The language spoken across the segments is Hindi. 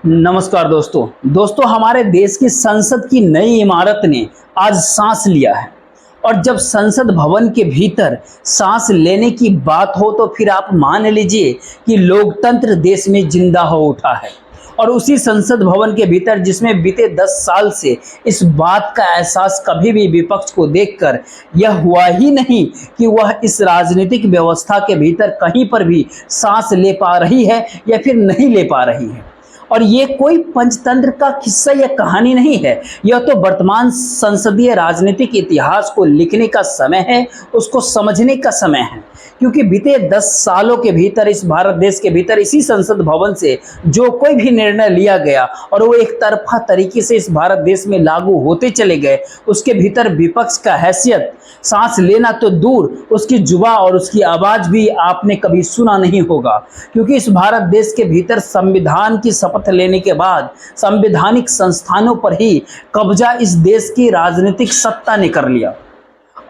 नमस्कार दोस्तों हमारे देश की संसद की नई इमारत ने आज सांस लिया है। और जब संसद भवन के भीतर सांस लेने की बात हो तो फिर आप मान लीजिए कि लोकतंत्र देश में जिंदा हो उठा है। और उसी संसद भवन के भीतर जिसमें बीते 10 साल से इस बात का एहसास कभी भी विपक्ष को देखकर यह हुआ ही नहीं कि वह इस राजनीतिक व्यवस्था के भीतर कहीं पर भी सांस ले पा रही है या फिर नहीं ले पा रही है। और ये कोई पंचतंत्र का किस्सा या कहानी नहीं है, यह तो वर्तमान संसदीय राजनीतिक इतिहास को लिखने का समय है, उसको समझने का समय है। क्योंकि बीते 10 सालों के भीतर इस भारत देश के भीतर इसी संसद भवन से जो कोई भी निर्णय लिया गया और वो एक तरफा तरीके से इस भारत देश में लागू होते चले गए, उसके भीतर विपक्ष का हैसियत सांस लेना तो दूर, उसकी जुबा और उसकी आवाज भी आपने कभी सुना नहीं होगा। क्योंकि इस भारत देश के भीतर संविधान की शपथ लेने के बाद संवैधानिक संस्थानों पर ही कब्जा इस देश की राजनीतिक सत्ता ने कर लिया।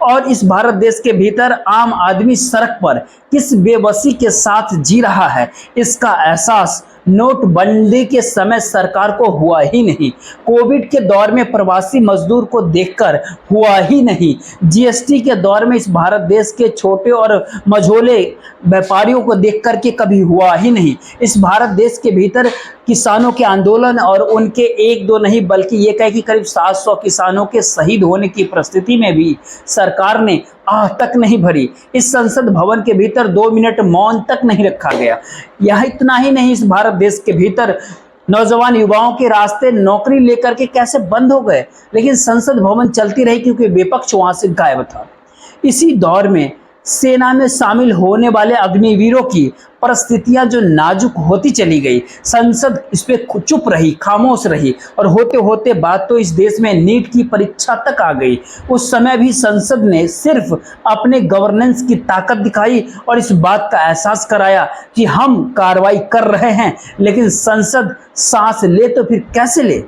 और इस भारत देश के भीतर आम आदमी सड़क पर किस बेबसी के साथ जी रहा है, इसका एहसास नोटबंदी के समय सरकार को हुआ ही नहीं, कोविड के दौर में प्रवासी मजदूर को देखकर हुआ ही नहीं, जीएसटी के दौर में इस भारत देश के छोटे और मझोले व्यापारियों को देख करके कभी हुआ ही नहीं। इस भारत देश के भीतर किसानों के आंदोलन और उनके एक दो नहीं बल्कि ये कहे कि करीब 700 किसानों के शहीद होने की परिस्थिति में भी सरकार ने आह तक नहीं भरी। इस संसद भवन के भीतर 2 मिनट मौन तक नहीं रखा गया। यह इतना ही नहीं, इस भारत देश के भीतर नौजवान युवाओं के रास्ते नौकरी लेकर के कैसे बंद हो गए, लेकिन संसद भवन चलती रही क्योंकि विपक्ष वहां से गायब था। इसी दौर में सेना में शामिल होने वाले अग्निवीरों की परिस्थितियां जो नाजुक होती चली गई, संसद इस पे चुप रही, खामोश रही। और होते होते बात तो इस देश में नीट की परीक्षा तक आ गई। उस समय भी संसद ने सिर्फ अपने गवर्नेंस की ताकत दिखाई और इस बात का एहसास कराया कि हम कार्रवाई कर रहे हैं, लेकिन संसद सांस ले तो फिर कैसे ले।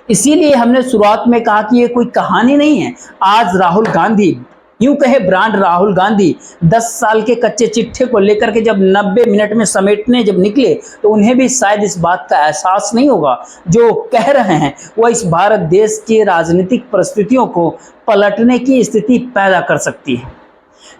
इसीलिए हमने शुरुआत में कहा कि ये कोई कहानी नहीं है। आज राहुल गांधी, यूं कहे ब्रांड राहुल गांधी, 10 साल के कच्चे चिट्ठे को लेकर के जब 90 मिनट में समेटने जब निकले तो उन्हें भी शायद इस बात का एहसास नहीं होगा। जो कह रहे हैं वह इस भारत देश के राजनीतिक परिस्थितियों को पलटने की स्थिति पैदा कर सकती है।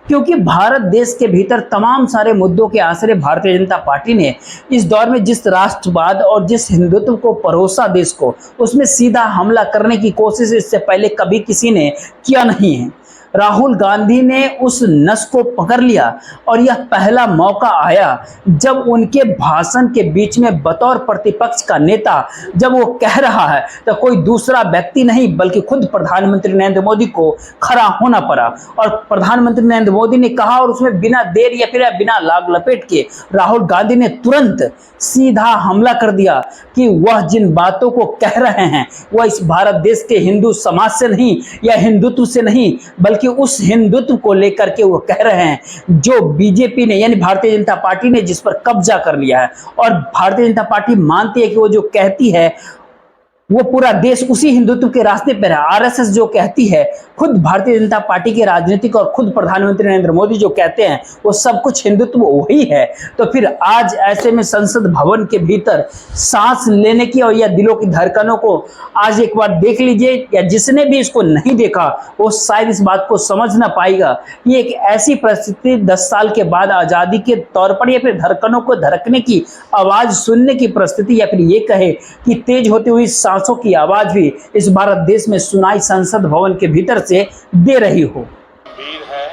क्योंकि भारत देश के भीतर तमाम सारे मुद्दों के आसरे भारतीय जनता पार्टी ने इस दौर में जिस राष्ट्रवाद और जिस हिंदुत्व को परोसा देश को, उसमें सीधा हमला करने की कोशिश इससे पहले कभी किसी ने किया नहीं है। राहुल गांधी ने उस नस को पकड़ लिया और यह पहला मौका आया जब उनके भाषण के बीच में बतौर प्रतिपक्ष का नेता जब वो कह रहा है तो कोई दूसरा व्यक्ति नहीं बल्कि खुद प्रधानमंत्री नरेंद्र मोदी को खड़ा होना पड़ा। और प्रधानमंत्री नरेंद्र मोदी ने कहा और उसमें बिना देर या फिर बिना लाग लपेट के राहुल गांधी ने तुरंत सीधा हमला कर दिया कि वह जिन बातों को कह रहे हैं वह इस भारत देश के हिंदू समाज से नहीं या हिंदुत्व से नहीं बल्कि उस हिंदुत्व को लेकर के वो कह रहे हैं जो बीजेपी ने यानी भारतीय जनता पार्टी ने जिस पर कब्जा कर लिया है। और भारतीय जनता पार्टी मानती है कि वो जो कहती है वो पूरा देश उसी हिंदुत्व के रास्ते पर है। आरएसएस जो कहती है, खुद भारतीय जनता पार्टी के राजनीतिक और खुद प्रधानमंत्री नरेंद्र मोदी जो कहते हैं वो सब कुछ हिंदुत्व वही है। तो फिर आज ऐसे में संसद भवन के भीतर सांस लेने की और या दिलों की धड़कनों को आज एक बार देख लीजिए, या जिसने भी इसको नहीं देखा वो शायद इस बात को समझ ना पाएगा। ये एक ऐसी परिस्थिति 10 साल के बाद आजादी के तौर पर या फिर धड़कनों को धड़कने की आवाज सुनने की परिस्थिति, या फिर ये कहे कि तेज होती हुई सांसों की आवाज भी इस भारत देश में सुनाई संसद भवन के भीतर से दे रही हो। वीर है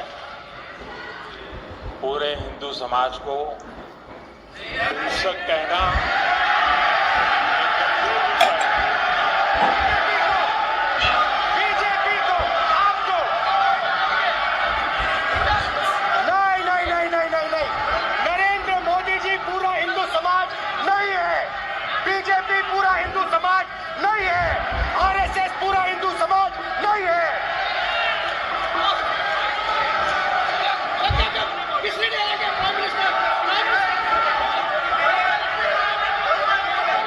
पूरे हिंदू समाज को हिंसक कहना बीजेपी को आपको नहीं, नरेंद्र मोदी जी पूरा हिंदू समाज नहीं है, बीजेपी पूरा हिंदू समाज नहीं है, आरएसएस पूरा हिंदू समाज नहीं है।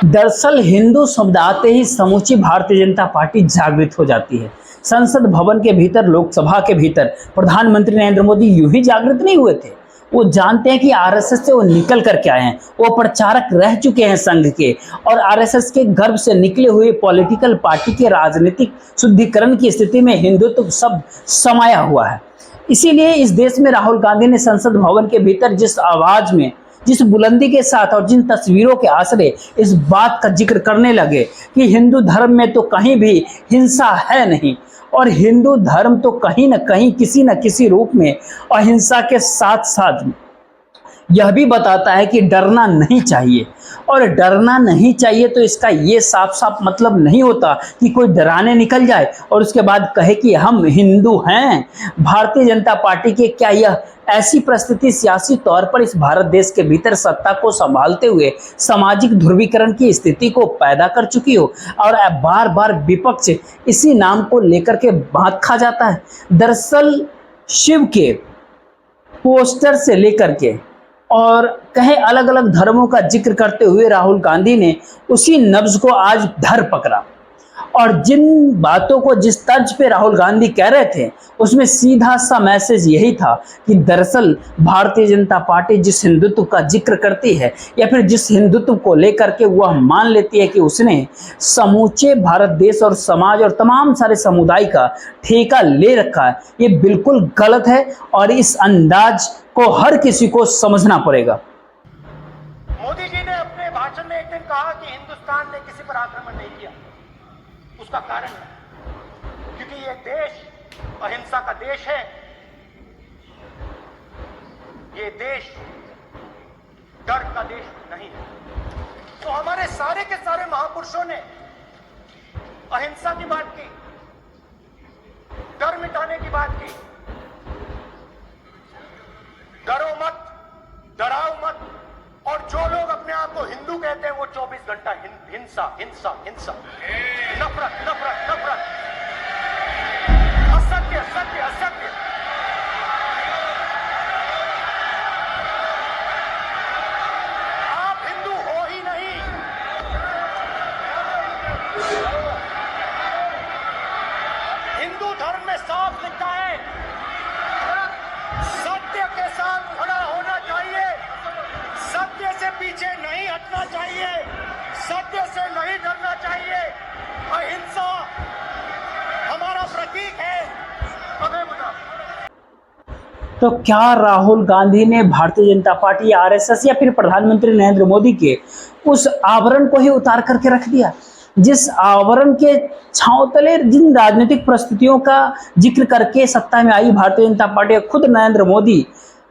दरअसल हिंदू शब्द आते ही समूची भारतीय जनता पार्टी जागृत हो जाती है। संसद भवन के भीतर, लोकसभा के भीतर प्रधानमंत्री नरेंद्र मोदी यूं ही जागृत नहीं हुए थे। वो जानते हैं कि आरएसएस से वो निकल करके आए हैं, वो प्रचारक रह चुके हैं संघ के, और आरएसएस के गर्भ से निकले हुए पॉलिटिकल पार्टी के राजनीतिक शुद्धिकरण की स्थिति में हिंदुत्व सब समाया हुआ है। इसीलिए इस देश में राहुल गांधी ने संसद भवन के भीतर जिस आवाज में, जिस बुलंदी के साथ और जिन तस्वीरों के आसरे इस बात का जिक्र करने लगे कि हिंदू धर्म में तो कहीं भी हिंसा है नहीं, और हिंदू धर्म तो कहीं न कहीं किसी न किसी रूप में अहिंसा के साथ साथ यह भी बताता है कि डरना नहीं चाहिए। और डरना नहीं चाहिए तो इसका ये साफ साफ मतलब नहीं होता कि कोई डराने निकल जाए और उसके बाद कहे कि हम हिंदू हैं। भारतीय जनता पार्टी के क्या यह ऐसी परिस्थिति सियासी तौर पर इस भारत देश के भीतर सत्ता को संभालते हुए सामाजिक ध्रुवीकरण की स्थिति को पैदा कर चुकी हो, और बार बार विपक्ष इसी नाम को लेकर के बात खा जाता है। दरअसल शिव के पोस्टर से लेकर के और कहे अलग अलग धर्मों का जिक्र करते हुए राहुल गांधी ने उसी नब्ज को आज धर पकड़ा, और जिन बातों को जिस तर्ज पे राहुल गांधी कह रहे थे उसमें सीधा सा मैसेज यही था कि दरअसल भारतीय जनता पार्टी जिस हिंदुत्व का जिक्र करती है या फिर जिस हिंदुत्व को लेकर के वह मान लेती है कि उसने समूचे भारत देश और समाज और तमाम सारे समुदाय का ठेका ले रखा है, ये बिल्कुल गलत है और इस अंदाज को हर किसी को समझना पड़ेगा। मोदी जी ने अपने भाषण में एक दिन कहा कि हिंदुस्तान ने किसी पर आक्रमण नहीं किया। उसका कारण है क्योंकि ये देश अहिंसा का देश है। ये देश डर का देश नहीं है। तो हमारे सारे के सारे महापुरुषों ने अहिंसा की बात की, डर मिटाने की बात की। डरो मत, डराओ मत, और जो लोग अपने आप को हिंदू कहते हैं वो 24 घंटा हिंसा हिंसा हिंसा, नफरत नफरत नफरत, असत्य सत्य असत्य। आप हिंदू हो ही नहीं। हिंदू धर्म में साफ लिखा है सत्य के साथ खड़ा होना चाहिए, सत्य से पीछे नहीं हटना चाहिए, सत्य से नहीं डरना चाहिए। अहिंसा हमारा प्रतीक है। अबे बता। तो क्या राहुल गांधी ने भारतीय जनता पार्टी, आरएसएस या फिर प्रधानमंत्री नरेंद्र मोदी के उस आवरण को ही उतार करके रख दिया, जिस आवरण के छांव तले जिन राजनीतिक परिस्थितियों का जिक्र करके सत्ता में आई भारतीय जनता पार्टी, खुद नरेंद्र मोदी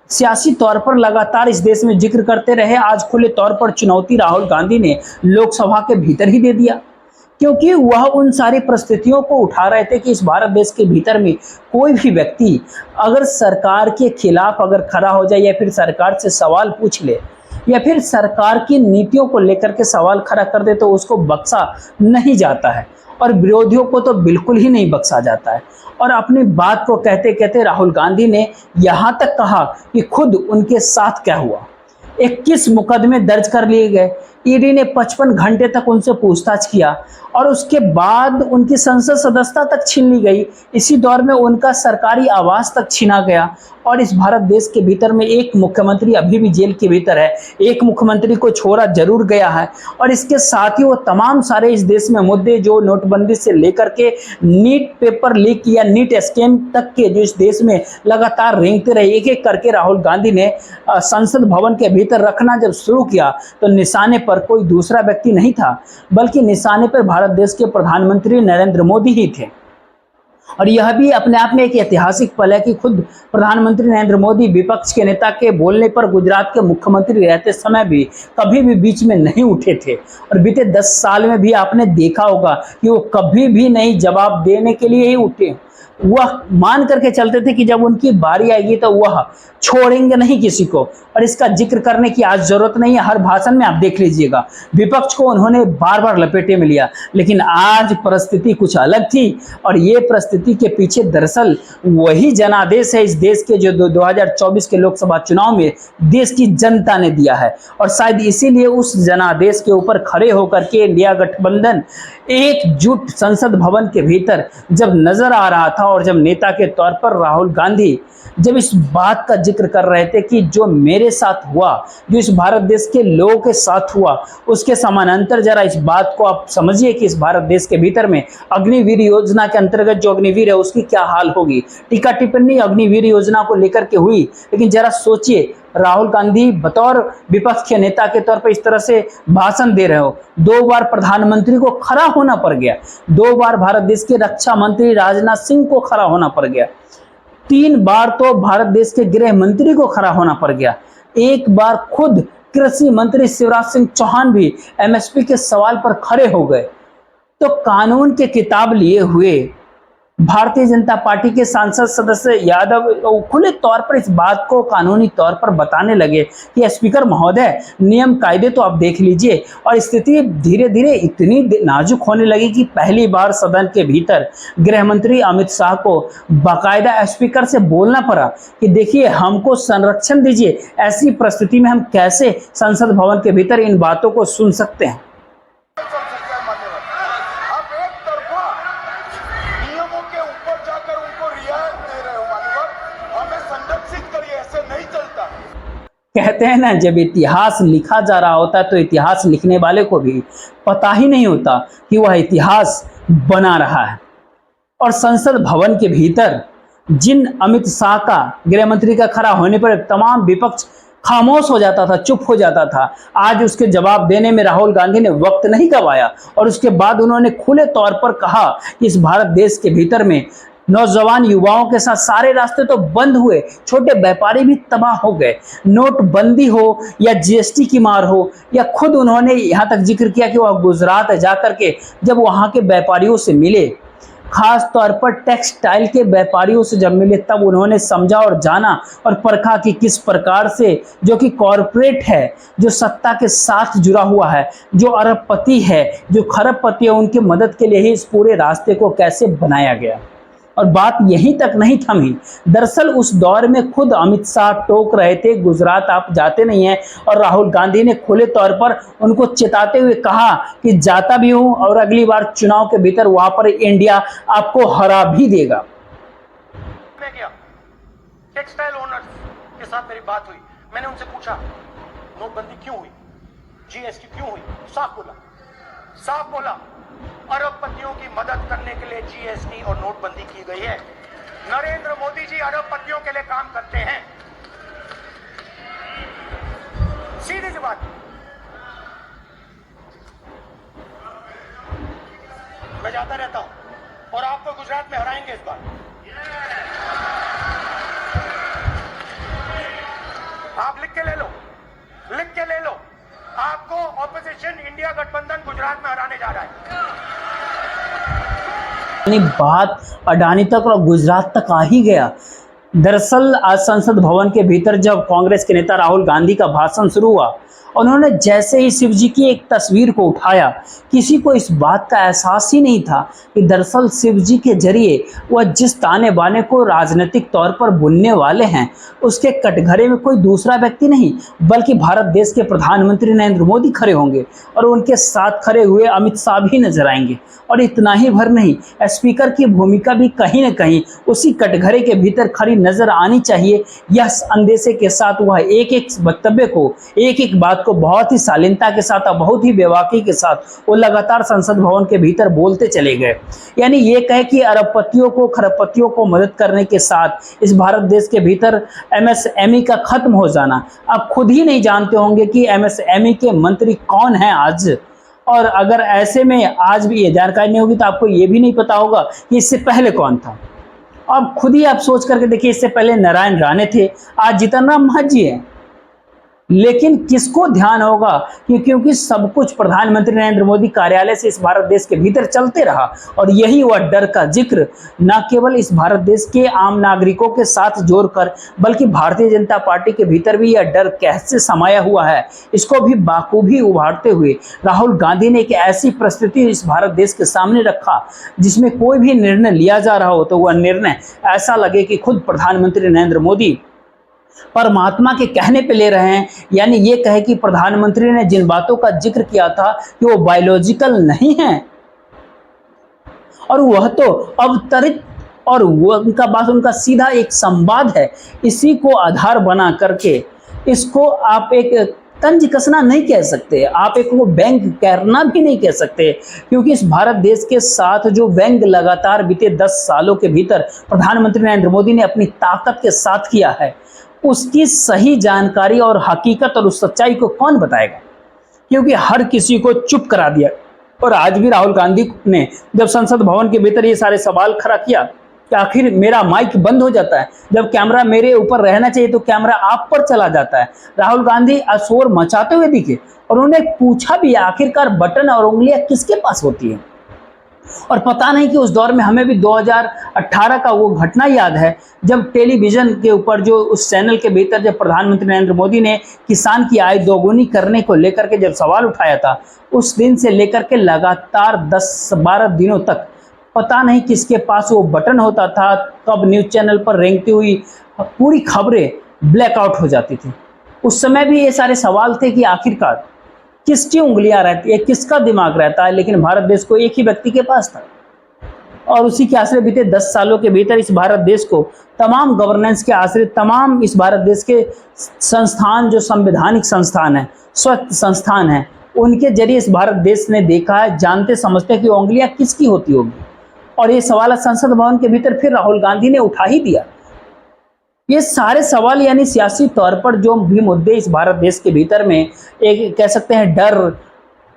सियासी तौर पर लगातार इस देश में जिक्र करते रहे, आज खुले तौर पर चुनौती राहुल गांधी ने लोकसभा के भीतर ही दे दिया, क्योंकि वह उन सारी परिस्थितियों को उठा रहे थे कि इस भारत देश के भीतर में कोई भी व्यक्ति अगर सरकार के खिलाफ अगर खड़ा हो जाए या फिर सरकार से सवाल पूछ ले या फिर सरकार की नीतियों को लेकर के सवाल खड़ा कर दे तो उसको बख्शा नहीं जाता है, और विरोधियों को तो बिल्कुल ही नहीं बख्शा जाता है। और अपनी बात को कहते कहते राहुल गांधी ने यहाँ तक कहा कि खुद उनके साथ क्या हुआ। 21 मुकदमे दर्ज कर लिए गए, ईडी ने 55 घंटे तक उनसे पूछताछ किया और उसके बाद उनकी संसद सदस्यता तक छीन ली गई। इसी दौर में उनका सरकारी आवास तक छीना गया, और इस भारत देश के भीतर में एक मुख्यमंत्री अभी भी जेल के भीतर है, एक मुख्यमंत्री को छोड़ा जरूर गया है। और इसके साथ ही वो तमाम सारे इस देश में मुद्दे जो नोटबंदी से लेकर के नीट पेपर लीक या नीट स्कैम तक के जो इस देश में लगातार रेंगते रहे, एक एक करके राहुल गांधी ने संसद भवन के भीतर रखना जब शुरू किया तो निशाने पर कोई दूसरा व्यक्ति नहीं था, बल्कि निशाने पर भारत देश के प्रधानमंत्री नरेंद्र मोदी ही थे। और यह भी अपने आप में एक ऐतिहासिक पल है कि खुद प्रधानमंत्री नरेंद्र मोदी विपक्ष के नेता के बोलने पर गुजरात के मुख्यमंत्री रहते समय भी कभी भी बीच में नहीं उठे थे, और बीते 10 साल में भी आपने देखा होगा कि वो कभी भी नहीं जवाब देने के लिए ही उठे। वह मान करके चलते थे कि जब उनकी बारी आएगी तो वह छोड़ेंगे नहीं किसी को, और इसका जिक्र करने की आज जरूरत नहीं है। हर भाषण में आप देख लीजिएगा विपक्ष को उन्होंने बार बार लपेटे में लिया, लेकिन आज परिस्थिति कुछ अलग थी, और ये परिस्थिति के पीछे दरअसल वही जनादेश है इस देश के जो 2024 के लोकसभा चुनाव में देश की जनता ने दिया है। और शायद इसीलिए उस जनादेश के ऊपर खड़े होकर के इंडिया गठबंधन एकजुट संसद भवन के भीतर जब नजर आ रहा रहा था और जब नेता के तौर पर राहुल गांधी जब इस बात का जिक्र कर रहे थे कि जो मेरे साथ हुआ, जो इस भारत देश के लोगों के साथ हुआ, उसके समानांतर जरा इस बात को आप समझिए कि इस भारत देश के भीतर में अग्निवीर योजना के अंतर्गत जो अग्निवीर है उसकी क्या हाल होगी। टीका टिप्पणी अग्निवीर योजना को लेकर के हुई, लेकिन जरा सोचिए राहुल गांधी बतौर विपक्ष के नेता के तौर पर इस तरह से भाषण दे रहे हो, 2 बार प्रधानमंत्री को खड़ा होना पड़ गया, 2 बार भारत देश के रक्षा मंत्री राजनाथ सिंह को खड़ा होना पड़ गया, 3 बार तो भारत देश के गृह मंत्री को खड़ा होना पड़ गया, 1 बार खुद कृषि मंत्री शिवराज सिंह चौहान भी एमएसपी के सवाल पर खड़े हो गए। तो कानून की किताब लिए हुए भारतीय जनता पार्टी के सांसद सदस्य यादव खुले तौर पर इस बात को कानूनी तौर पर बताने लगे कि स्पीकर महोदय नियम कायदे तो आप देख लीजिए, और स्थिति धीरे धीरे इतनी नाजुक होने लगी कि पहली बार सदन के भीतर गृह मंत्री अमित शाह को बाकायदा स्पीकर से बोलना पड़ा कि देखिए हमको संरक्षण दीजिए, ऐसी परिस्थिति में हम कैसे संसद भवन के भीतर इन बातों को सुन सकते हैं। आप एक तरफा नियमों के ऊपर जाकर उनको रियायत दे रहे हो मान्यवर, हमें संरक्षित करिए, ऐसे नहीं चलता। कहते हैं ना, जब इतिहास लिखा जा रहा होता है तो इतिहास लिखने वाले को भी पता ही नहीं होता कि वह इतिहास बना रहा है। और संसद भवन के भीतर जिन अमित शाह का गृह मंत्री का खड़ा होने पर तमाम विपक्ष खामोश हो जाता था, चुप हो जाता था, आज उसके जवाब देने में राहुल गांधी ने वक्त नहीं गंवाया और उसके बाद उन्होंने खुले तौर पर कहा कि इस भारत देश के भीतर में नौजवान युवाओं के साथ सारे रास्ते तो बंद हुए, छोटे व्यापारी भी तबाह हो गए, नोटबंदी हो या जीएसटी की मार हो, या खुद उन्होंने यहाँ तक जिक्र किया कि वह गुजरात जाकर के जब वहाँ के व्यापारियों से मिले, खास तौर पर टेक्सटाइल के व्यापारियों से जब मिले, तब उन्होंने समझा और जाना और परखा कि किस प्रकार से जो कि कॉरपोरेट है, जो सत्ता के साथ जुड़ा हुआ है, जो अरबपति है, जो खरबपति है, उनकी मदद के लिए ही इस पूरे रास्ते को कैसे बनाया गया। और बात यहीं तक नहीं थमी, दरअसल उस दौर में खुद अमित शाह टोक रहे थे गुजरात आप जाते नहीं हैं, और राहुल गांधी ने खुले तौर पर उनको चेताते हुए कहा कि जाता भी हूं और अगली बार चुनाव के भीतर वहां पर इंडिया आपको हरा भी देगा। मैं गया टेक्सटाइल ओनर्स के साथ मेरी बात हुई, मैंने उनसे पूछा नोटबंदी क्यों हुई, जीएसटी क्यों हुई, साफ बोला अरबपतियों की मदद करने के लिए जीएसटी और नोटबंदी की गई है। नरेंद्र मोदी जी अरबपतियों के लिए काम करते हैं, सीधी सी बात। मैं जाता रहता हूं और आपको गुजरात में हराएंगे इस बार। आप लिख के ले लो, आपको ऑपोजिशन इंडिया गठबंधन गुजरात में हराने जा रहा है। बात अडानी तक और गुजरात तक आ ही गया। दरअसल आज संसद भवन के भीतर जब कांग्रेस के नेता राहुल गांधी का भाषण शुरू हुआ, उन्होंने जैसे ही शिव जी की एक तस्वीर को उठाया, किसी को इस बात का एहसास ही नहीं था कि दरअसल शिव जी के जरिए वह जिस ताने बाने को राजनीतिक तौर पर बुनने वाले हैं, उसके कटघरे में कोई दूसरा व्यक्ति नहीं बल्कि भारत देश के प्रधानमंत्री नरेंद्र मोदी खड़े होंगे और उनके साथ खड़े हुए अमित शाह भी नजर आएंगे। और इतना ही भर नहीं, स्पीकर की भूमिका भी कहीं न कहीं उसी कटघरे के भीतर खड़ी नजर आनी चाहिए। यह अंदेशे के साथ वह एक एक वक्तव्य को, एक एक बात को बहुत ही शालीनता के साथ और बहुत ही बेबाकी के साथ वो लगातार संसद भवन के भीतर बोलते चले गए। यानी ये कहे कि अरबपतियों को, खरबपतियों को मदद करने के साथ इस भारत देश के भीतर एमएसएमई का खत्म हो जाना। आप खुद ही नहीं जानते होंगे कि एमएसएमई के मंत्री कौन हैं आज, और अगर ऐसे में आज भी ये जानकारी नहीं होगी तो आपको ये भी नहीं पता होगा कि इससे पहले कौन था। अब खुद ही आप सोच करके देखिए, इससे पहले नारायण राणे थे, आज जीतन राम मांझी है। लेकिन किसको ध्यान होगा कि क्योंकि सब कुछ प्रधानमंत्री नरेंद्र मोदी कार्यालय से इस भारत देश के भीतर चलते रहा, और यही वह डर का जिक्र न केवल इस भारत देश के आम नागरिकों के साथ जोड़कर बल्कि भारतीय जनता पार्टी के भीतर भी यह डर कैसे समाया हुआ है, इसको भी बाखूबी उभारते हुए राहुल गांधी ने एक ऐसी परिस्थिति इस भारत देश के सामने रखा जिसमें कोई भी निर्णय लिया जा रहा हो तो वह निर्णय ऐसा लगे कि खुद प्रधानमंत्री नरेंद्र मोदी परमात्मा के कहने पे ले रहे हैं। यानी ये कहे कि प्रधानमंत्री ने जिन बातों का जिक्र किया था कि वो बायोलॉजिकल नहीं है और वह तो अवतरित और वो उनका सीधा एक संवाद है। इसी को आधार बना करके इसको आप एक तंज कसना नहीं कह सकते, आप एक वो व्यंग करना भी नहीं कह सकते, क्योंकि इस भारत देश के साथ जो व्यंग लगातार बीते 10 सालों के भीतर प्रधानमंत्री नरेंद्र मोदी ने अपनी ताकत के साथ किया है, उसकी सही जानकारी और हकीकत और उस सच्चाई को कौन बताएगा, क्योंकि हर किसी को चुप करा दिया। और आज भी राहुल गांधी ने जब संसद भवन के भीतर ये सारे सवाल खड़ा किया कि आखिर मेरा माइक बंद हो जाता है, जब कैमरा मेरे ऊपर रहना चाहिए तो कैमरा आप पर चला जाता है। राहुल गांधी शोर मचाते हुए दिखे और उन्होंने पूछा भी आखिरकार बटन और उंगलियां किसके पास होती हैं। और पता नहीं कि उस दौर में हमें भी 2018 का वो घटना याद है जब टेलीविजन के ऊपर जो उस चैनल के भीतर जब प्रधानमंत्री नरेंद्र मोदी ने किसान की आय दोगुनी करने को लेकर के जब सवाल उठाया था, उस दिन से लेकर के लगातार 10-12 दिनों तक पता नहीं किसके पास वो बटन होता था, कब न्यूज़ चैनल पर रेंगती हुई पूरी खबरें ब्लैकआउट हो जाती थी। उस समय भी ये सारे सवाल थे कि आखिरकार किसकी उंगलियां रहती है, किसका दिमाग रहता है, लेकिन भारत देश को एक ही व्यक्ति के पास था और उसी के आश्रय बीते 10 सालों के भीतर इस भारत देश को तमाम गवर्नेंस के आश्रय तमाम इस भारत देश के संस्थान जो संवैधानिक संस्थान है, स्वच्छ संस्थान है, उनके जरिए इस भारत देश ने देखा है, जानते समझते हैं कि उंगलियां किसकी होती होगी। और ये सवाल संसद भवन के भीतर फिर राहुल गांधी ने उठा ही दिया। ये सारे सवाल यानी सियासी तौर पर जो भी मुद्दे इस भारत देश के भीतर में एक कह सकते हैं डर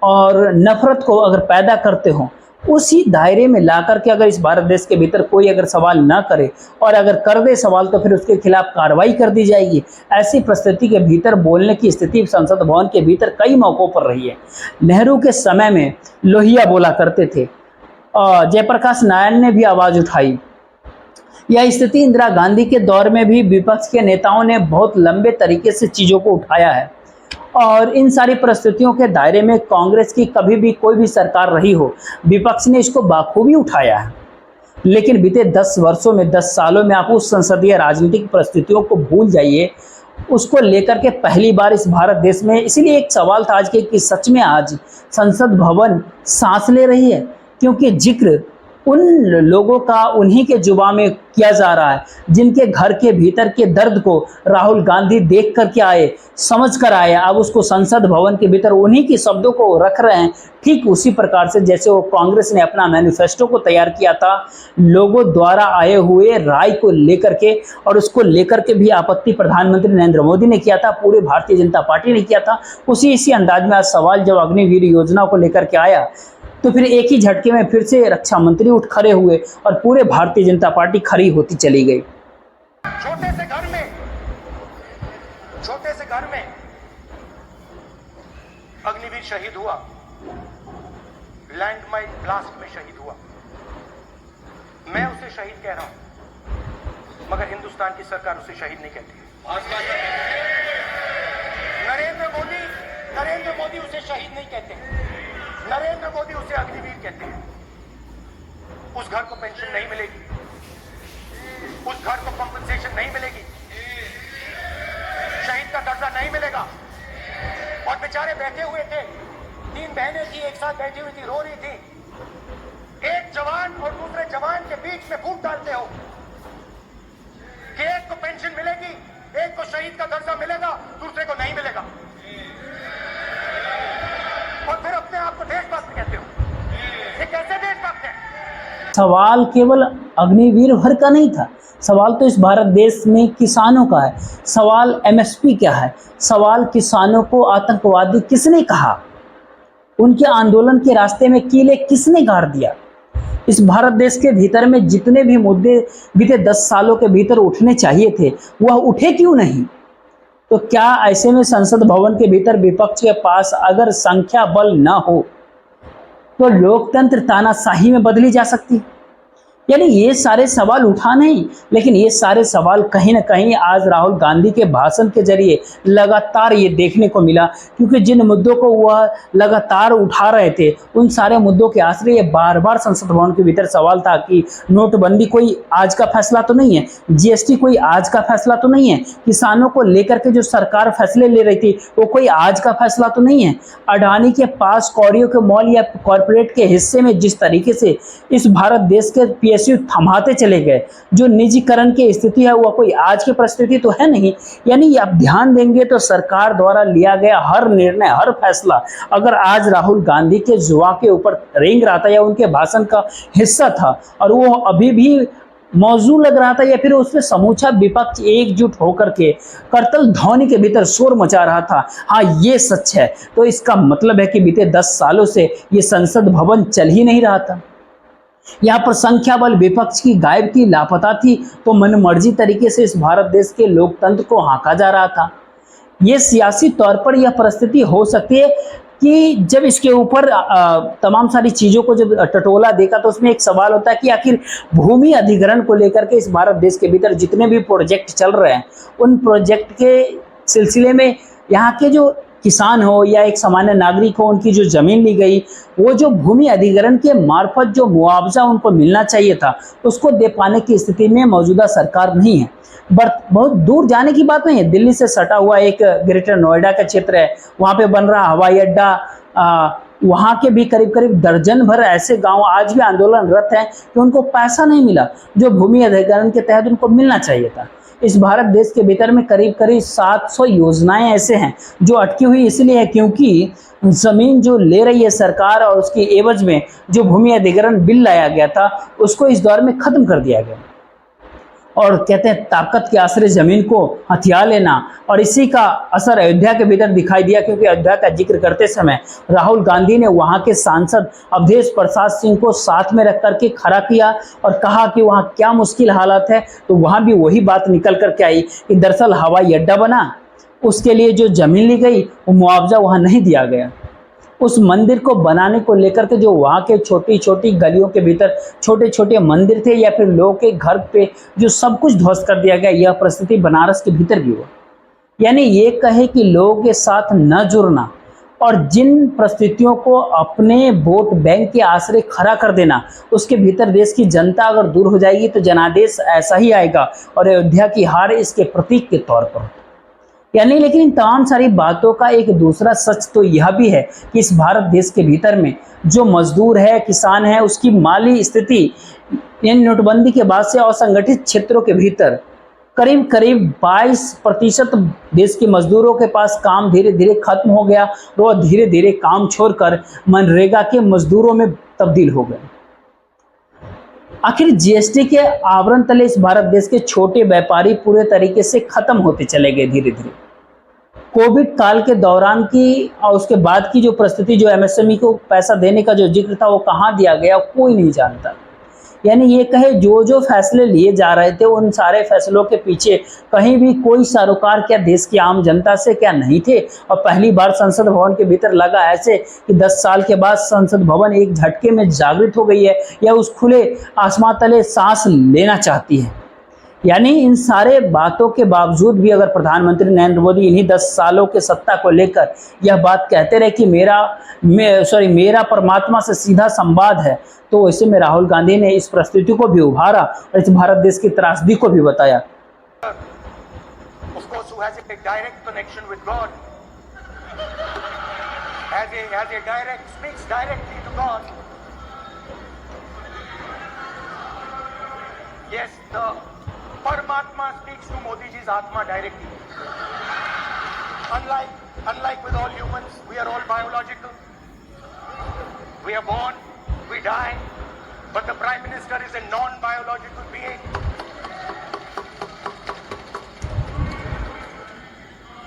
और नफरत को अगर पैदा करते हो, उसी दायरे में ला करके अगर इस भारत देश के भीतर कोई अगर सवाल ना करे और अगर कर दे सवाल तो फिर उसके खिलाफ कार्रवाई कर दी जाएगी। ऐसी परिस्थिति के भीतर बोलने की स्थिति संसद भवन के भीतर कई मौकों पर रही है। नेहरू के समय में लोहिया बोला करते थे, जयप्रकाश नारायण ने भी आवाज़ उठाई। यह स्थिति इंदिरा गांधी के दौर में भी विपक्ष के नेताओं ने बहुत लंबे तरीके से चीज़ों को उठाया है और इन सारी परिस्थितियों के दायरे में कांग्रेस की कभी भी कोई भी सरकार रही हो, विपक्ष ने इसको बाखूबी उठाया है। लेकिन बीते 10 वर्षों में 10 सालों में आप उस संसदीय राजनीतिक परिस्थितियों को भूल जाइए। उसको लेकर के पहली बार इस भारत देश में, इसीलिए एक सवाल था आज के कि सच में आज संसद भवन सांस ले रही है, क्योंकि जिक्र उन लोगों का उन्हीं के जुबान में किया जा रहा है जिनके घर के भीतर के दर्द को राहुल गांधी देख करके आए, समझ कर आए। अब उसको संसद भवन के भीतर उन्हीं के शब्दों को रख रहे हैं, ठीक उसी प्रकार से जैसे वो कांग्रेस ने अपना मैनिफेस्टो को तैयार किया था लोगों द्वारा आए हुए राय को लेकर के, और उसको लेकर के भी आपत्ति प्रधानमंत्री नरेंद्र मोदी ने किया था, पूरे भारतीय जनता पार्टी ने किया था। इसी अंदाज में आज सवाल जब अग्निवीर योजना को लेकर के आया तो फिर एक ही झटके में फिर से रक्षा मंत्री उठ खड़े हुए और पूरे भारतीय जनता पार्टी खड़ी होती चली गई। छोटे से घर में अग्निवीर शहीद हुआ, लैंडमाइन ब्लास्ट में शहीद हुआ। मैं उसे शहीद कह रहा हूं, मगर हिंदुस्तान की सरकार उसे शहीद नहीं कहती। नरेंद्र मोदी उसे शहीद नहीं कहते, नरेंद्र मोदी उसे अग्निवीर कहते हैं। उस घर को पेंशन नहीं मिलेगी, उस घर को कंपनसेशन नहीं मिलेगी, शहीद का दर्जा नहीं मिलेगा। और बेचारे बैठे हुए थे, 3 बहनें थी, एक साथ बैठी हुई थी, रो रही थी। एक जवान और दूसरे जवान के बीच में फूट डालते हो कि एक को पेंशन मिलेगी, एक को शहीद का दर्जा मिलेगा, दूसरे को नहीं मिलेगा, और फिर अपने आप को देशभक्त कहते हो। ये कैसे देशभक्त है? सवाल केवल अग्निवीर भर का नहीं था, सवाल तो इस भारत देश में किसानों का है। सवाल एमएसपी क्या है, सवाल किसानों को आतंकवादी किसने कहा, उनके आंदोलन के रास्ते में कीले किसने गाड़ दिया। इस भारत देश के भीतर में जितने भी मुद्दे बीते 10 सालों के भीतर उठने चाहिए थे वह उठे क्यों नहीं? तो क्या ऐसे में संसद भवन के भीतर विपक्ष के पास अगर संख्या बल ना हो तो लोकतंत्र तानाशाही में बदली जा सकती? यानी ये सारे सवाल उठा नहीं, लेकिन ये सारे सवाल कहीं ना कहीं आज राहुल गांधी के भाषण के जरिए लगातार ये देखने को मिला, क्योंकि जिन मुद्दों को वह लगातार उठा रहे थे उन सारे मुद्दों के आश्रय ये बार बार संसद भवन के भीतर सवाल था कि नोटबंदी कोई आज का फैसला तो नहीं है, जीएसटी कोई आज का फैसला तो नहीं है, किसानों को लेकर के जो सरकार फैसले ले रही थी वो कोई आज का फैसला तो नहीं है, अडानी के पास कौड़ियों के मॉल या कॉरपोरेट के हिस्से में जिस तरीके से इस भारत देश के पीएसयू थमाते चले गए। जो निजीकरण की स्थिति है वह कोई आज की परिस्थिति तो है नहीं। यानी आप ध्यान देंगे तो सरकार द्वारा लिया गया हर निर्णय, हर फैसला अगर आज राहुल गांधी के जुआ के ऊपर रेंग रहा था या उनके भाषण का हिस्सा था और वो अभी भी मौजू लग रहा था या फिर उसमें समूचा विपक्ष एकजुट होकर के करतल ध्वनि के भीतर शोर मचा रहा था, हाँ ये सच है, तो इसका मतलब है कि बीते 10 सालों से ये संसद भवन चल ही नहीं रहा था। यहाँ पर संख्या बल विपक्ष की गायब थी, लापता थी, तो मनमर्जी तरीके से इस भारत देश के लोकतंत्र को हाँका जा रहा था। ये सियासी तौर पर यह परिस्थिति हो सकती है कि जब इसके ऊपर तमाम सारी चीज़ों को जब टटोला देखा तो उसमें एक सवाल होता है कि आखिर भूमि अधिग्रहण को लेकर के इस भारत देश के भीतर जितने भी प्रोजेक्ट चल रहे हैं उन प्रोजेक्ट के सिलसिले में यहाँ के जो किसान हो या एक सामान्य नागरिक हो, उनकी जो जमीन ली गई, वो जो भूमि अधिग्रहण के मार्फत जो मुआवजा उनको मिलना चाहिए था उसको दे पाने की स्थिति में मौजूदा सरकार नहीं है। बहुत दूर जाने की बात नहीं है, दिल्ली से सटा हुआ एक ग्रेटर नोएडा का क्षेत्र है, वहाँ पे बन रहा हवाई अड्डा, वहाँ के भी करीब करीब दर्जन भर ऐसे गांव आज भी आंदोलनरत हैं कि उनको पैसा नहीं मिला जो भूमि अधिग्रहण के तहत उनको मिलना चाहिए था। इस भारत देश के भीतर में करीब करीब 700 योजनाएं ऐसे हैं जो अटकी हुई इसलिए है क्योंकि जमीन जो ले रही है सरकार और उसकी एवज में जो भूमि अधिग्रहण बिल लाया गया था उसको इस दौर में खत्म कर दिया गया। और कहते हैं ताकत के आश्रय जमीन को हथिया लेना, और इसी का असर अयोध्या के भीतर दिखाई दिया क्योंकि अयोध्या का जिक्र करते समय राहुल गांधी ने वहां के सांसद अवधेश प्रसाद सिंह को साथ में रख करके खड़ा किया और कहा कि वहां क्या मुश्किल हालात है, तो वहां भी वही बात निकल करके आई कि दरअसल हवाई अड्डा बना, उसके लिए जो जमीन ली गई वो मुआवजा वहां नहीं दिया गया। उस मंदिर को बनाने को लेकर के जो वहाँ के छोटी छोटी गलियों के भीतर छोटे छोटे मंदिर थे या फिर लोगों के घर पे जो सब कुछ ध्वस्त कर दिया गया, यह परिस्थिति बनारस के भीतर भी हुआ। यानी ये कहे कि लोगों के साथ न जुड़ना और जिन परिस्थितियों को अपने वोट बैंक के आश्रय खड़ा कर देना, उसके भीतर देश की जनता अगर दूर हो जाएगी तो जनादेश ऐसा ही आएगा और अयोध्या की हार इसके प्रतीक के तौर पर। यानी लेकिन इन तमाम सारी बातों का एक दूसरा सच तो यह भी है कि इस भारत देश के भीतर में जो मजदूर है, किसान है, उसकी माली स्थिति इन नोटबंदी के बाद से असंगठित क्षेत्रों के भीतर करीब करीब 22% देश के मजदूरों के पास काम धीरे धीरे खत्म हो गया, वो धीरे धीरे काम छोड़कर मनरेगा के मजदूरों में तब्दील हो गए। आखिर जीएसटी के आवरण तले इस भारत देश के छोटे व्यापारी पूरे तरीके से खत्म होते चले गए धीरे धीरे। कोविड काल के दौरान की और उसके बाद की जो परिस्थिति, जो एमएसएमई को पैसा देने का जो जिक्र था वो कहाँ दिया गया कोई नहीं जानता। यानी ये कहे जो जो फैसले लिए जा रहे थे उन सारे फैसलों के पीछे कहीं भी कोई सरोकार क्या देश की आम जनता से क्या नहीं थे। और पहली बार संसद भवन के भीतर लगा ऐसे कि 10 साल के बाद संसद भवन एक झटके में जागृत हो गई है या उस खुले आसमान तले सांस लेना चाहती है। यानी इन सारे बातों के बावजूद भी अगर प्रधानमंत्री नरेंद्र मोदी इन्हीं 10 सालों के सत्ता को लेकर यह बात कहते रहे कि मेरा परमात्मा से सीधा संवाद है, तो ऐसे में राहुल गांधी ने इस परिस्थिति को भी उभारा और इस भारत देश की त्रासदी को भी बताया। Paramatma speaks to Modi ji's Atma directly. Unlike with all humans, we are all biological. We are born, we die, but the Prime Minister is a non-biological being.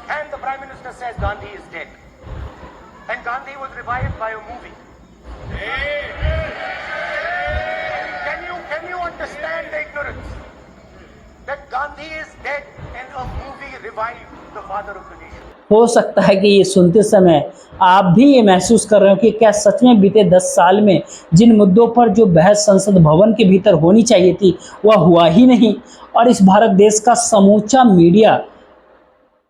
And the Prime Minister says Gandhi is dead. And Gandhi was revived by a movie. Can you understand the ignorance? That Gandhi is dead and a movie revived the father of the nation. हो सकता है कि ये सुनते समय आप भी ये महसूस कर रहे हो कि क्या सच में बीते 10 साल में जिन मुद्दों पर जो बहस संसद भवन के भीतर होनी चाहिए थी वह हुआ ही नहीं, और इस भारत देश का समूचा मीडिया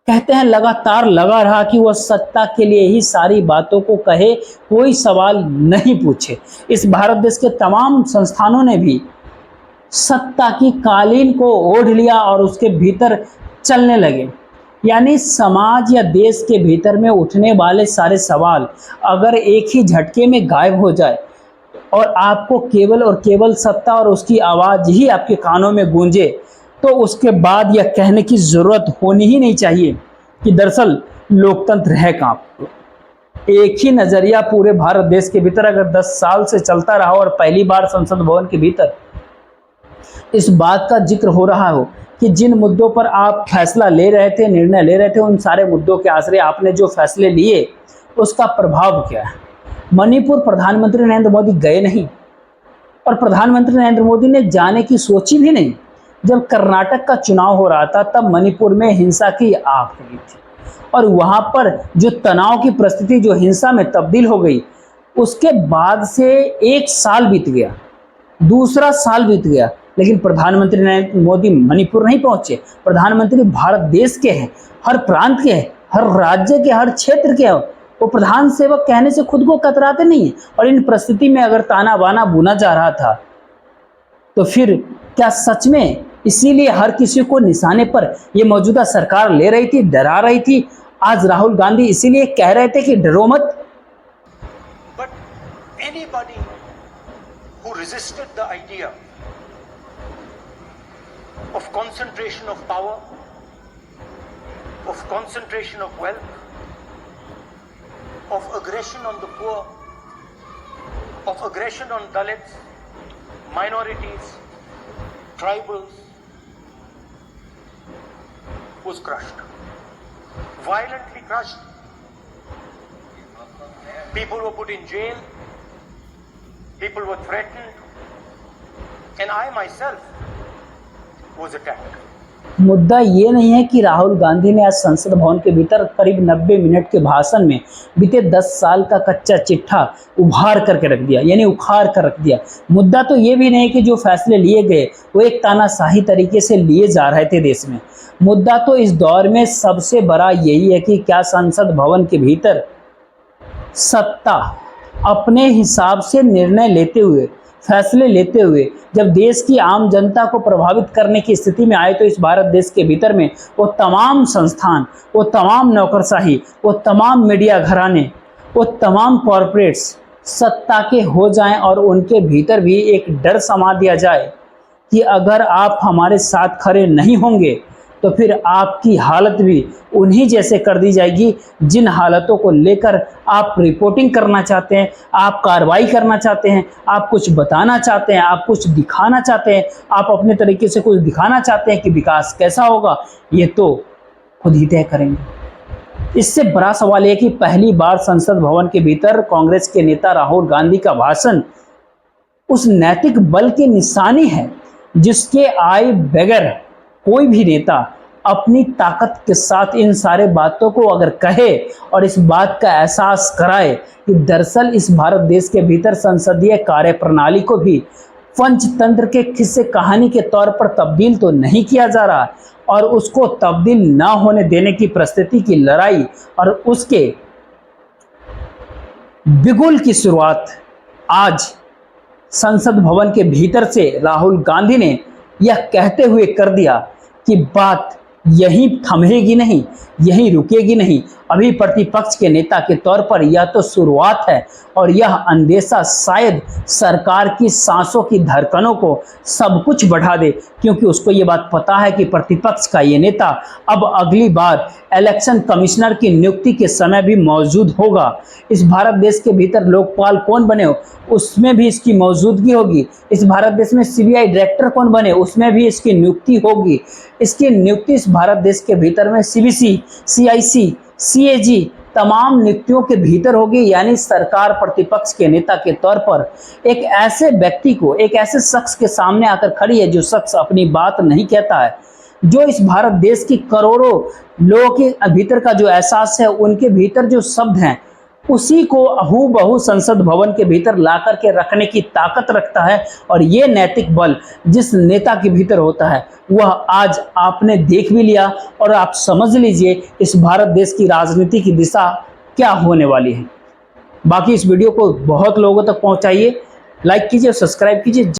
कहते हैं लगातार लगा रहा कि वह सत्ता के लिए ही सारी बातों को कहे, कोई सवाल नहीं पूछे। इस भारत देश के तमाम संस्थानों ने भी सत्ता की कालीन को ओढ़ लिया और उसके भीतर चलने लगे। यानी समाज या देश के भीतर में उठने वाले सारे सवाल अगर एक ही झटके में गायब हो जाए और आपको केवल और केवल सत्ता और उसकी आवाज़ ही आपके कानों में गूंजे, तो उसके बाद यह कहने की ज़रूरत होनी ही नहीं चाहिए कि दरअसल लोकतंत्र है कहाँ। एक ही नज़रिया पूरे भारत देश के भीतर अगर 10 साल से चलता रहा और पहली बार संसद भवन के भीतर इस बात का जिक्र हो रहा हो कि जिन मुद्दों पर आप फैसला ले रहे थे, निर्णय ले रहे थे, उन सारे मुद्दों के आश्रय आपने जो फैसले लिए उसका प्रभाव क्या है। मणिपुर प्रधानमंत्री नरेंद्र मोदी गए नहीं, और प्रधानमंत्री नरेंद्र मोदी ने जाने की सोची भी नहीं। जब कर्नाटक का चुनाव हो रहा था तब मणिपुर में हिंसा की आग लगी थी, और वहाँ पर जो तनाव की परिस्थिति जो हिंसा में तब्दील हो गई, उसके बाद से 1 साल बीत गया, दूसरा साल बीत गया, लेकिन प्रधानमंत्री नरेंद्र मोदी मणिपुर नहीं पहुंचे। प्रधानमंत्री भारत देश के हैं, हर प्रांत के हैं, हर राज्य के, हर क्षेत्र के हैं। वो प्रधान सेवक कहने से खुद को कतराते नहीं है। और इन परिस्थिति में अगर ताना बाना बुना जा रहा था तो फिर क्या सच में इसीलिए हर किसी को निशाने पर ये मौजूदा सरकार ले रही थी, डरा रही थी? आज राहुल गांधी इसीलिए कह रहे थे कि डरो मत। But anybody who resisted the idea of concentration of power, of concentration of wealth, of aggression on the poor, of aggression on Dalits, minorities, tribals, was crushed, violently crushed. People were put in jail, people were threatened, and I myself was attacked. मुद्दा ये नहीं है कि राहुल गांधी ने आज संसद भवन के भीतर करीब 90 मिनट के भाषण में बीते 10 साल का कच्चा चिट्ठा उभार करके रख दिया, यानी उखाड़ कर रख दिया। मुद्दा तो ये भी नहीं कि जो फैसले लिए गए वो एक तानाशाही तरीके से लिए जा रहे थे देश में। मुद्दा तो इस दौर में सबसे बड़ा यही है कि क्या संसद भवन के भीतर सत्ता अपने हिसाब से निर्णय लेते हुए, फैसले लेते हुए जब देश की आम जनता को प्रभावित करने की स्थिति में आए, तो इस भारत देश के भीतर में वो तमाम संस्थान, वो तमाम नौकरशाही, वो तमाम मीडिया घराने, वो तमाम कॉरपोरेट्स सत्ता के हो जाएं और उनके भीतर भी एक डर समा दिया जाए कि अगर आप हमारे साथ खड़े नहीं होंगे तो फिर आपकी हालत भी उन्हीं जैसे कर दी जाएगी जिन हालतों को लेकर आप रिपोर्टिंग करना चाहते हैं, आप कार्रवाई करना चाहते हैं, आप कुछ बताना चाहते हैं, आप कुछ दिखाना चाहते हैं, आप अपने तरीके से कुछ दिखाना चाहते हैं कि विकास कैसा होगा, ये तो खुद ही तय करेंगे। इससे बड़ा सवाल यह कि पहली बार संसद भवन के भीतर कांग्रेस के नेता राहुल गांधी का भाषण उस नैतिक बल की निशानी है जिसके आए बगैर कोई भी नेता अपनी ताकत के साथ इन सारे बातों को अगर कहे और इस बात का एहसास कराए कि दरअसल इस भारत देश के भीतर संसदीय कार्यप्रणाली को भी पंचतंत्र के किस्से कहानी के तौर पर तब्दील तो नहीं किया जा रहा, और उसको तब्दील ना होने देने की परिस्थिति की लड़ाई और उसके बिगुल की शुरुआत आज संसद भवन के भीतर से राहुल गांधी ने यह कहते हुए कर दिया कि बात यहीं थमेगी नहीं, यहीं रुकेगी नहीं। अभी प्रतिपक्ष के नेता के तौर पर यह तो शुरुआत है, और यह अंदेशा शायद सरकार की सांसों की धड़कनों को सब कुछ बढ़ा दे, क्योंकि उसको ये बात पता है कि प्रतिपक्ष का ये नेता अब अगली बार इलेक्शन कमिश्नर की नियुक्ति के समय भी मौजूद होगा। इस भारत देश के भीतर लोकपाल कौन बने हो उसमें भी इसकी मौजूदगी होगी। इस भारत देश में सीबीआई डायरेक्टर कौन बने उसमें भी इसकी नियुक्ति होगी। इसकी नियुक्ति इस भारत देश के भीतर में सीबीसी, सीआईसी, सीएजी तमाम नियुक्तियों के भीतर होगी। यानी सरकार प्रतिपक्ष के नेता के तौर पर एक ऐसे व्यक्ति को, एक ऐसे शख्स के सामने आकर खड़ी है जो शख्स अपनी बात नहीं कहता है, जो इस भारत देश की करोड़ों लोगों के भीतर का जो एहसास है, उनके भीतर जो शब्द हैं, उसी को हूबहू संसद भवन के भीतर ला करके रखने की ताकत रखता है। और ये नैतिक बल जिस नेता के भीतर होता है वह आज आपने देख भी लिया, और आप समझ लीजिए इस भारत देश की राजनीति की दिशा क्या होने वाली है। बाकी इस वीडियो को बहुत लोगों तक पहुंचाइए, लाइक कीजिए, सब्सक्राइब कीजिए।